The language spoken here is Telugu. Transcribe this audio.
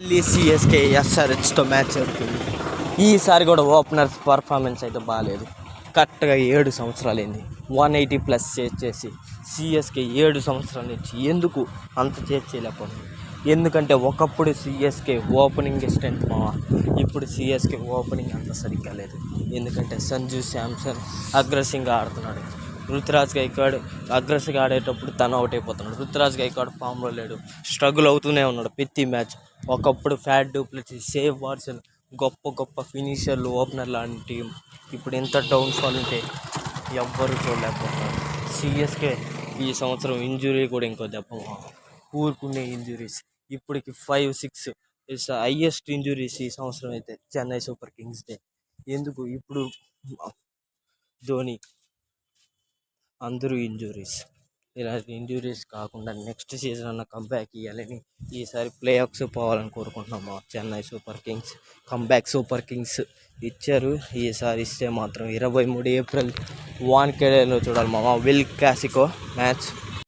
మళ్ళీ సిఎస్కే ఎస్ఆర్హెచ్తో మ్యాచ్ జరుగుతుంది. ఈసారి కూడా ఓపెనర్స్ పర్ఫార్మెన్స్ అయితే బాగాలేదు. కరెక్ట్గా 7 సంవత్సరాలు అయింది 180+ చేసి సిఎస్కే 7 సంవత్సరాల నుంచి ఎందుకు అంత చేయలేకపోయింది. ఎందుకంటే ఒకప్పుడు సిఎస్కే ఓపెనింగ్ స్ట్రెంత్ మావా, ఇప్పుడు సిఎస్కే ఓపెనింగ్ అంత సరిగ్గా లేదు. ఎందుకంటే సంజు శాంసన్ అగ్రెసివ్గా ఆడుతున్నాడు. రుతురాజ్ గైక్వాడ్ అగ్రెసివ్గా ఆడేటప్పుడు తను అవుట్ అయిపోతున్నాడు. రుతురాజ్ గైక్వాడ్ ఫామ్లో లేడు, స్ట్రగుల్ అవుతూనే ఉన్నాడు ప్రతి మ్యాచ్. ఒకప్పుడు ఫ్యాట్ డూప్లెసిస్, సేవ్ వాట్సన్ గొప్ప గొప్ప ఫినిషర్లు, ఓపెనర్లు లాంటి టీం ఇప్పుడు ఎంత డౌన్ఫాల్ ఉంటే ఎవ్వరూ చూడలేకపోతున్నారు. సిఎస్కే ఈ సంవత్సరం ఇంజురీ కూడా ఇంకో దెబ్బ. ఊరుకునే ఇంజురీస్ ఇప్పటికి 5-6 ఇస్ హైయెస్ట్ ఇంజురీస్ ఈ సంవత్సరం అయితే చెన్నై సూపర్ కింగ్స్ డే. ఎందుకు ఇప్పుడు ధోని అందరూ ఇంజురీస్. ఇలాంటి ఇంజురీస్ కాకుండా నెక్స్ట్ సీజన్ అన్న కంబ్యాక్ ఇవ్వాలని, ఈసారి ప్లే ఆఫ్స్ పోవాలని కోరుకుంటున్నాము. Chennai super Kings comeback super Kings ఇచ్చారు. ఈసారి ఇస్తే మాత్రం 23 ఏప్రిల్ వాన్ఖేడేలో చూడాలి మామ. Will clasico match.